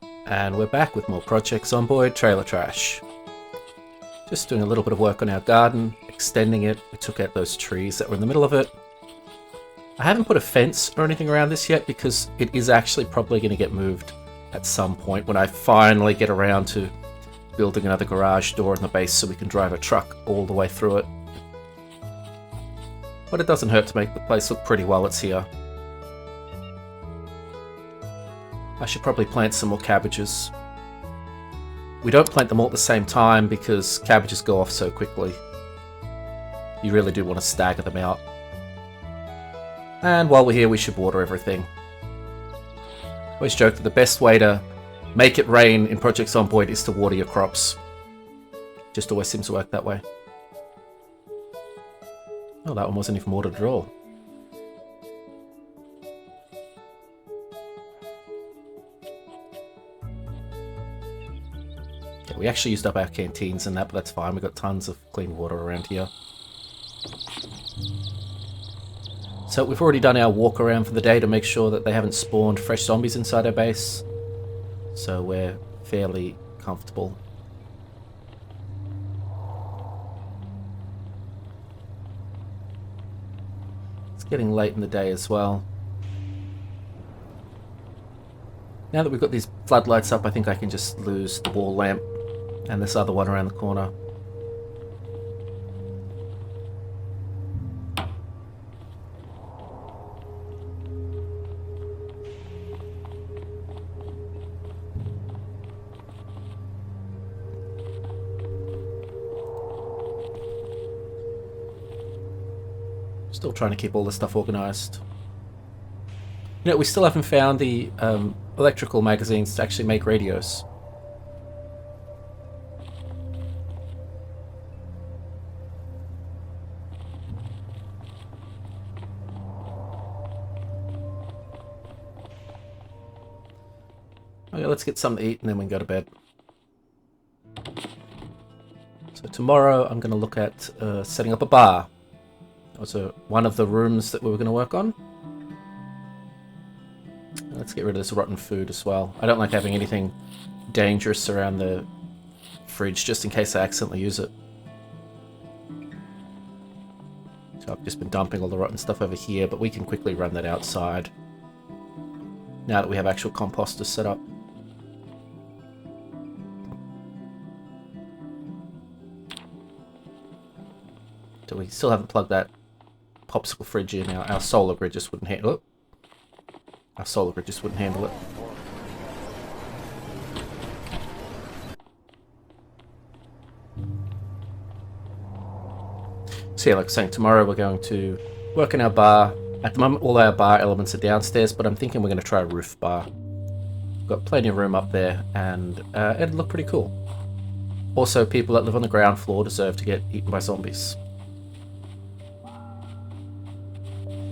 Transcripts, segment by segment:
And we're back with more Project Zomboid trailer trash. Just doing a little bit of work on our garden, extending it. We took out those trees that were in the middle of it. I haven't put a fence or anything around this yet because it is actually probably going to get moved at some point when I finally get around to building another garage door in the base so we can drive a truck all the way through it. But it doesn't hurt to make the place look pretty while it's here. I should probably plant some more cabbages. We don't plant them all at the same time because cabbages go off so quickly. You really do want to stagger them out. And while we're here, we should water everything. I always joke that the best way to make it rain in Project Zomboid is to water your crops. Just always seems to work that way. Oh, that one wasn't even watered at all. We actually used up our canteens and that, but that's fine. We've got tons of clean water around here. So we've already done our walk around for the day to make sure that they haven't spawned fresh zombies inside our base. So we're fairly comfortable. It's getting late in the day as well. Now that we've got these floodlights up, I think I can just lose the wall lamp. And this other one around the corner. Still trying to keep all this stuff organized. You know, we still haven't found the electrical magazines to actually make radios. Okay, let's get something to eat and then we can go to bed. So tomorrow I'm going to look at setting up a bar. That was one of the rooms that we were going to work on. Let's get rid of this rotten food as well. I don't like having anything dangerous around the fridge just in case I accidentally use it. So I've just been dumping all the rotten stuff over here, but we can quickly run that outside now that we have actual composters set up. So we still haven't plugged that popsicle fridge in. Our solar grid just wouldn't handle it. Our solar grid just wouldn't handle it. So yeah, like I was saying, tomorrow we're going to work in our bar. At the moment, all our bar elements are downstairs, but I'm thinking we're going to try a roof bar. We've got plenty of room up there, and it'd look pretty cool. Also, people that live on the ground floor deserve to get eaten by zombies.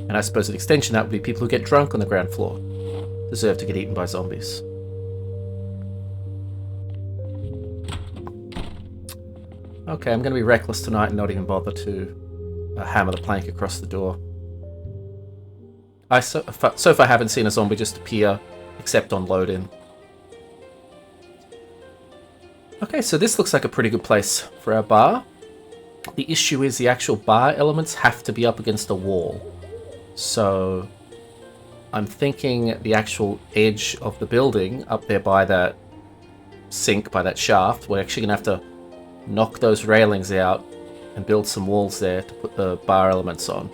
And I suppose an extension that would be people who get drunk on the ground floor deserve to get eaten by zombies. Okay, I'm going to be reckless tonight and not even bother to hammer the plank across the door. So far I haven't seen a zombie just appear, except on load-in. Okay, so this looks like a pretty good place for our bar. The issue is the actual bar elements have to be up against a wall. So I'm thinking the actual edge of the building up there by that sink, by that shaft, we're actually going to have to knock those railings out and build some walls there to put the bar elements on.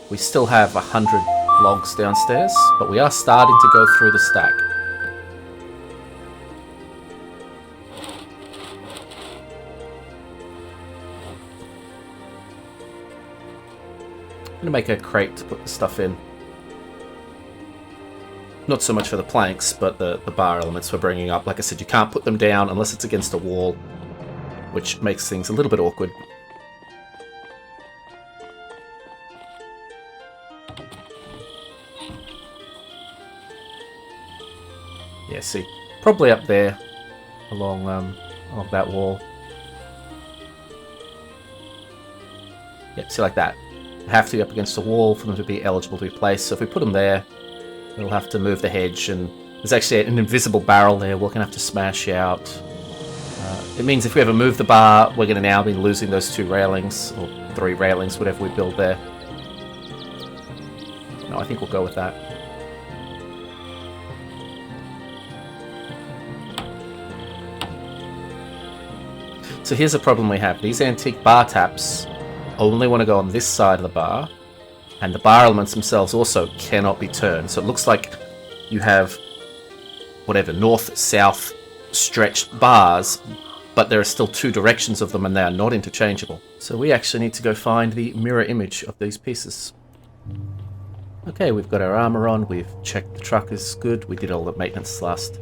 We still have 100 logs downstairs, but we are starting to go through the stack. I'm going to make a crate to put the stuff in. Not so much for the planks, but the bar elements we're bringing up. Like I said, you can't put them down unless it's against a wall, which makes things a little bit awkward. Yeah, see, probably up there, along that wall. Yep, see, like that. Have to be up against the wall for them to be eligible to be placed. So if we put them there, We'll have to move the hedge, and there's actually an invisible barrel there we're going to have to smash out. It means if we ever move the bar, we're going to now be losing those 2 railings, or 3 railings, whatever we build there. No, I think we'll go with that. So here's a problem we have. These antique bar taps only want to go on this side of the bar, and the bar elements themselves also cannot be turned. So it looks like you have whatever, north-south stretched bars, but there are still 2 directions of them and they are not interchangeable. So we actually need to go find the mirror image of these pieces. Okay, we've got our armor on, we've checked the truck is good, we did all the maintenance last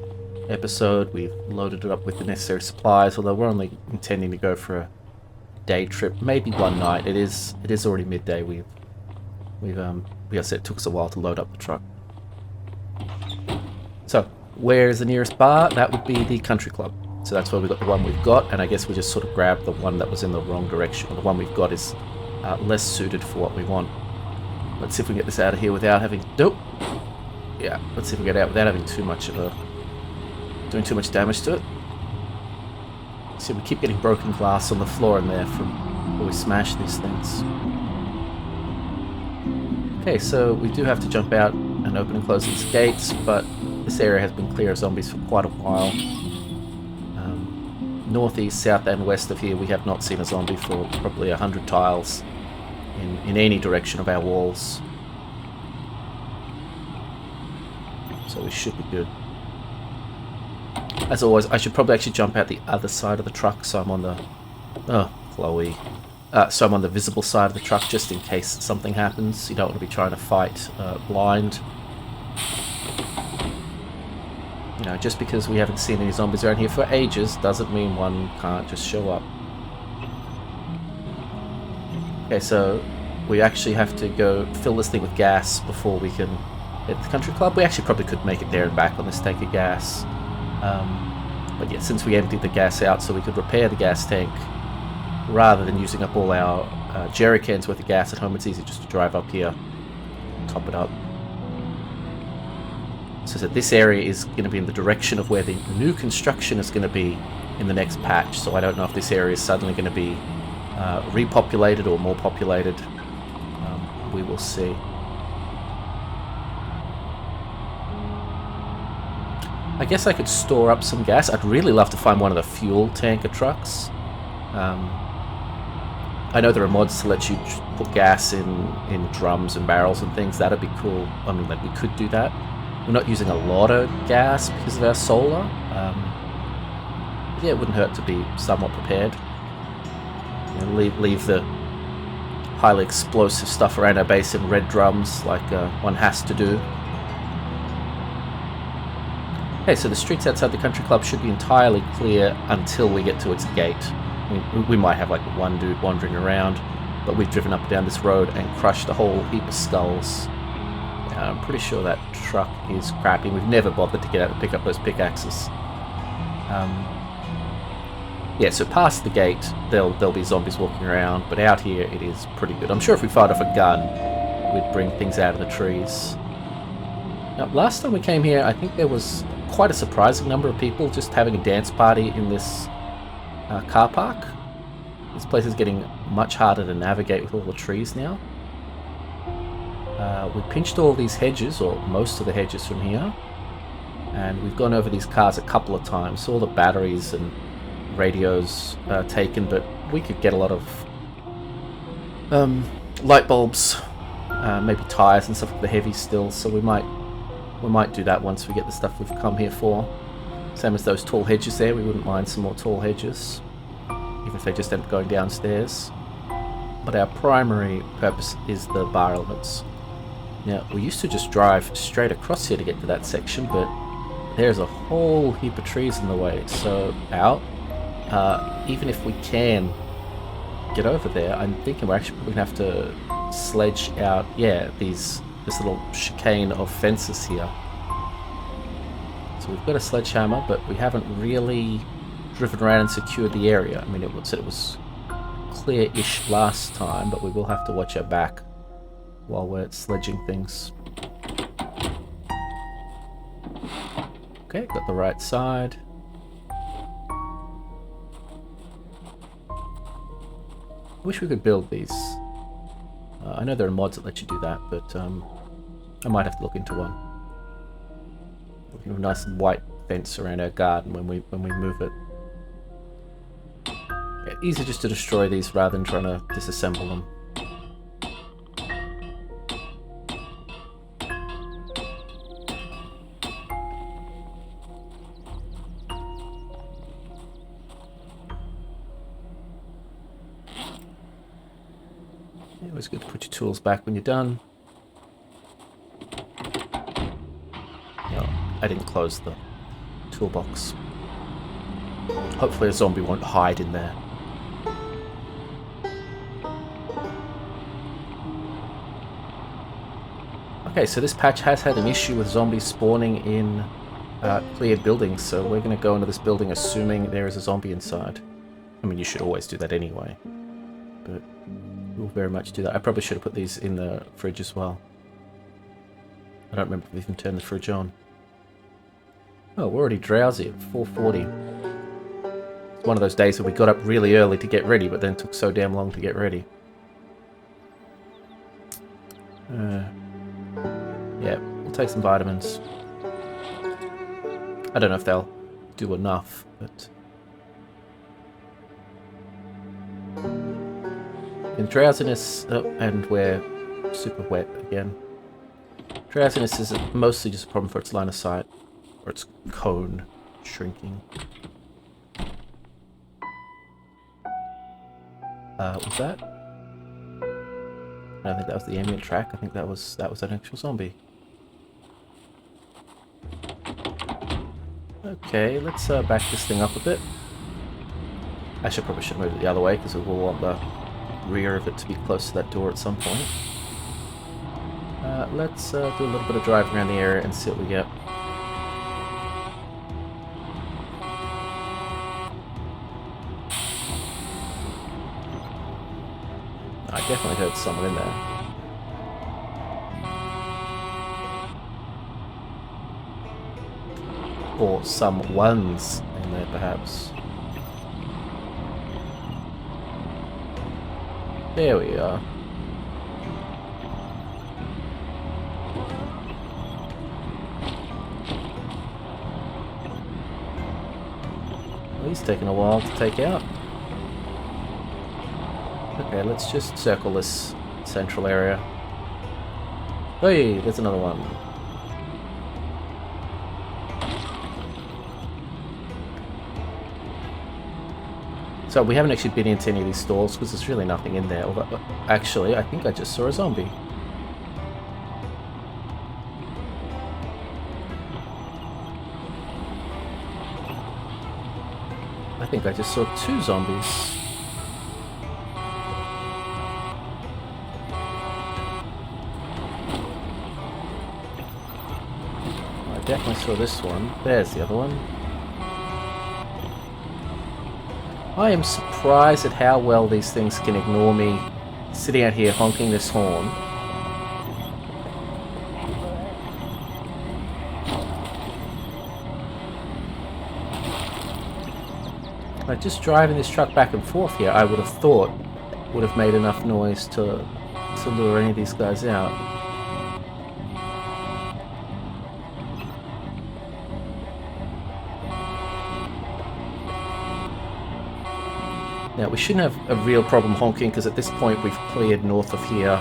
episode, we've loaded it up with the necessary supplies, although we're only intending to go for a day trip, maybe one night. It is already midday. Like I said, it took us a while to load up the truck. So, where is the nearest bar? That would be the country club. So that's where we got the one we've got, and I guess we just sort of grabbed the one that was in the wrong direction. The one we've got is less suited for what we want. Let's see if we can get this out of here without having... Nope. Yeah, let's see if we can get it out without having too much of a... doing too much damage to it. See, we keep getting broken glass on the floor in there from where we smash these things. Okay, so we do have to jump out and open and close these gates, but this area has been clear of zombies for quite a while. Northeast, south and west of here we have not seen a zombie for probably 100 tiles in any direction of our walls. So we should be good. As always, I should probably actually jump out the other side of the truck, so I'm on the... Oh, Chloe. So I'm on the visible side of the truck, just in case something happens. You don't want to be trying to fight blind. You know, just because we haven't seen any zombies around here for ages doesn't mean one can't just show up. Okay, so we actually have to go fill this thing with gas before we can hit the country club. We actually probably could make it there and back on this tank of gas. But yeah, since we emptied the gas out so we could repair the gas tank, rather than using up all our jerry cans worth of gas at home, it's easy just to drive up here, top it up. So this area is going to be in the direction of where the new construction is going to be in the next patch, so I don't know if this area is suddenly going to be repopulated or more populated. We will see. I guess I could store up some gas. I'd really love to find one of the fuel tanker trucks. I know there are mods to let you put gas in drums and barrels and things. That'd be cool. I mean, like, we could do that. We're not using a lot of gas because of our solar. Yeah, it wouldn't hurt to be somewhat prepared. You know, leave the highly explosive stuff around our base in red drums, like one has to do. Okay, so the streets outside the country club should be entirely clear until we get to its gate. I mean, we might have like one dude wandering around, but we've driven up and down this road and crushed a whole heap of skulls. I'm pretty sure that truck is crappy. We've never bothered to get out and pick up those pickaxes. Yeah, so past the gate, there'll be zombies walking around, but out here it is pretty good. I'm sure if we fired off a gun, we'd bring things out of the trees. Now, last time we came here, I think there was quite a surprising number of people just having a dance party in this car park. This place is getting much harder to navigate with all the trees now. We pinched all these hedges, or most of the hedges from here, and we've gone over these cars a couple of times, so all the batteries and radios taken, but we could get a lot of light bulbs, maybe tires and stuff for the heavy still, so we might do that once we get the stuff we've come here for. Same as those tall hedges there, we wouldn't mind some more tall hedges, even if they just end up going downstairs. But our primary purpose is the bar elements. Now, we used to just drive straight across here to get to that section, but there's a whole heap of trees in the way, so even if we can get over there, I'm thinking we're actually going to have to sledge out, yeah, this little chicane of fences here. So we've got a sledgehammer, but we haven't really driven around and secured the area. I mean, it was clear-ish last time, but we will have to watch our back while we're sledging things. Okay, got the right side. Wish we could build these. I know there are mods that let you do that, but I might have to look into one. We have a nice white fence around our garden when we move it. Yeah, easier just to destroy these rather than trying to disassemble them. Yeah, always good to put your tools back when you're done. No, I didn't close the toolbox. Hopefully a zombie won't hide in there. Okay, so this patch has had an issue with zombies spawning in cleared buildings, so we're going to go into this building assuming there is a zombie inside. I mean, you should always do that anyway, but we'll very much do that. I probably should have put these in the fridge as well. I don't remember if we even turned the fridge on. Oh, we're already drowsy at 4:40. It's one of those days where we got up really early to get ready, but then took so damn long to get ready. Yeah, we'll take some vitamins. I don't know if they'll do enough, but... in drowsiness... oh, and we're super wet again. Drowsiness is mostly just a problem for its line of sight, or its cone shrinking. Was that? I don't think that was the ambient track. I think that was an actual zombie. Okay, let's back this thing up a bit. Actually, I probably should move it the other way because we will want the rear of it to be close to that door at some point. Let's do a little bit of driving around the area and see what we get. I definitely heard someone in there. Or someone's in there, perhaps. There we are. Well, he's taking a while to take out. Okay, let's just circle this central area. Hey, there's another one. So we haven't actually been into any of these stalls because there's really nothing in there. Although, actually, I think I just saw a zombie. I think I just saw 2 zombies. I definitely saw this one. There's the other one. I am surprised at how well these things can ignore me sitting out here honking this horn. Like, just driving this truck back and forth here, I would have thought would have made enough noise to lure any of these guys out. Now, we shouldn't have a real problem honking because at this point we've cleared north of here,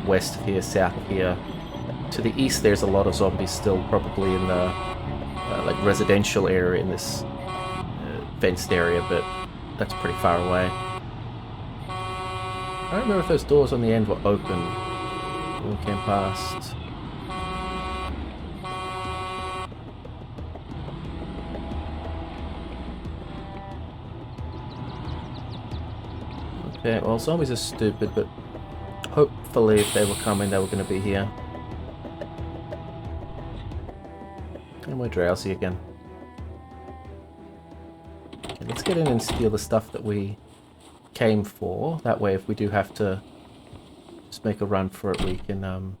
west of here, south of here. To the east there's a lot of zombies still probably in the like residential area in this fenced area, but that's pretty far away. I don't remember if those doors on the end were open when we came past. Okay, well, zombies are stupid, but hopefully if they were coming, they were going to be here. And we're drowsy again. Okay, let's get in and steal the stuff that we came for. That way, if we do have to just make a run for it, we can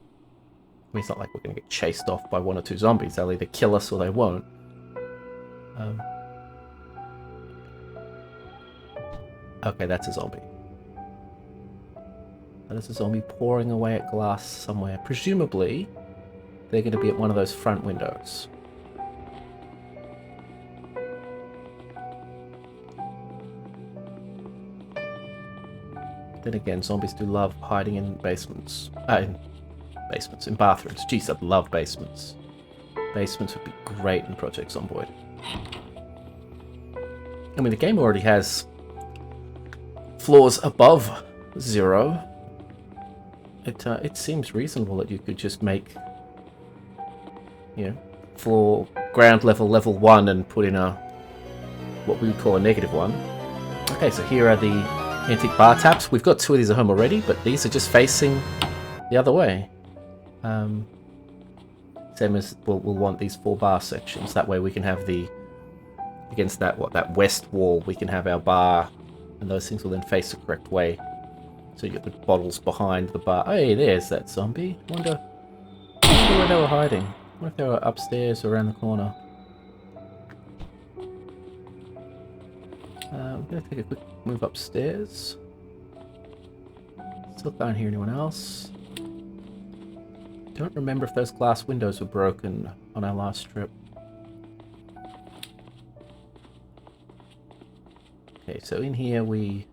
mean, it's not like we're going to get chased off by 1 or 2 zombies. They'll either kill us or they won't. Okay, that's a zombie. That is a zombie pouring away at glass somewhere. Presumably, they're going to be at one of those front windows. Then again, zombies do love hiding in basements. In bathrooms. Jeez, I'd love basements. Basements would be great in Project Zomboid. I mean, the game already has floors above 0. It seems reasonable that you could just make, you know, floor ground level 1 and put in a what we would call a -1. Okay, so here are the antique bar taps. We've got 2 of these at home already, but these are just facing the other way. Same as we'll want these 4 bar sections. That way we can have the against that west wall. We can have our bar, and those things will then face the correct way. So you get the bottles behind the bar. Hey, there's that zombie. Wonder where they were hiding. What if they were upstairs or around the corner? I'm going to take a quick move upstairs. Still can't hear anyone else. Don't remember if those glass windows were broken on our last trip. Okay, so in here we...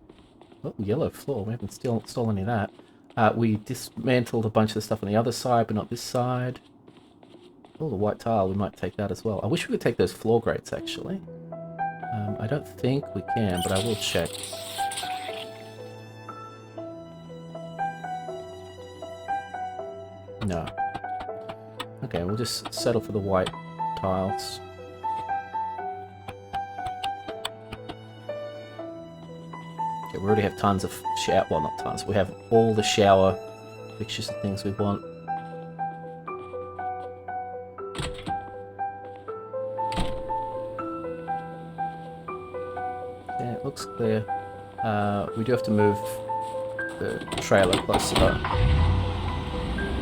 Oh, yellow floor. We haven't stolen any of that. We dismantled a bunch of the stuff on the other side, but not this side. Oh, the white tile. We might take that as well. I wish we could take those floor grates, actually. I don't think we can, but I will check. No. Okay, we'll just settle for the white tiles. Okay, we already have tons of shower... Well, not tons. We have all the shower fixtures and things we want. Yeah, it looks clear. We do have to move the trailer closer though.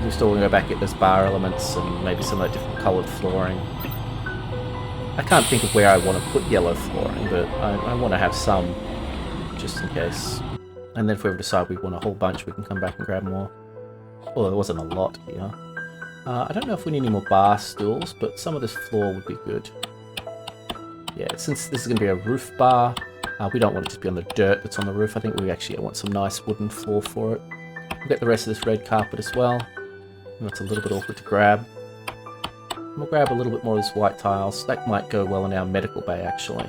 We still want to go back at those bar elements and maybe some of that different coloured flooring. I can't think of where I want to put yellow flooring, but I want to have some, just in case. And then if we ever decide we want a whole bunch, we can come back and grab more. Oh, there wasn't a lot here. I don't know if we need any more bar stools, but some of this floor would be good. Yeah, since this is going to be a roof bar, we don't want it to just be on the dirt that's on the roof. I think we actually want some nice wooden floor for it. We'll get the rest of this red carpet as well. That's a little bit awkward to grab. We'll grab a little bit more of this white tiles. That might go well in our medical bay, actually.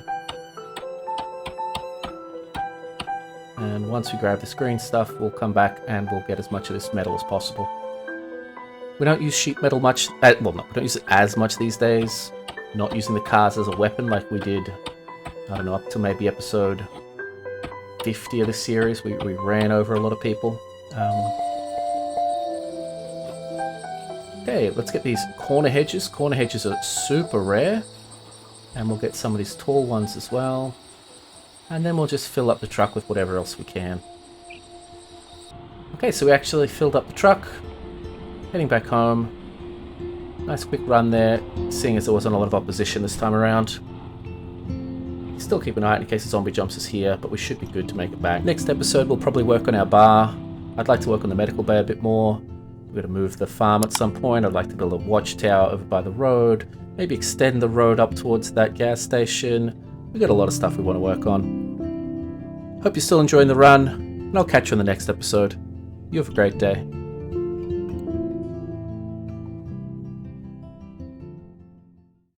And once we grab this green stuff, we'll come back and we'll get as much of this metal as possible. We don't use sheet metal much. Well, no, we don't use it as much these days. Not using the cars as a weapon like we did, I don't know, up to maybe episode 50 of the series. We ran over a lot of people. Okay, let's get these corner hedges. Corner hedges are super rare. And we'll get some of these tall ones as well. And then we'll just fill up the truck with whatever else we can. Okay, so we actually filled up the truck. Heading back home. Nice quick run there, seeing as there wasn't a lot of opposition this time around. Still keep an eye out in case a zombie jumps us here, but we should be good to make it back. Next episode, we'll probably work on our bar. I'd like to work on the medical bay a bit more. We're going to move the farm at some point. I'd like to build a watchtower over by the road. Maybe extend the road up towards that gas station. We've got a lot of stuff we want to work on. Hope you're still enjoying the run, and I'll catch you in the next episode. You have a great day.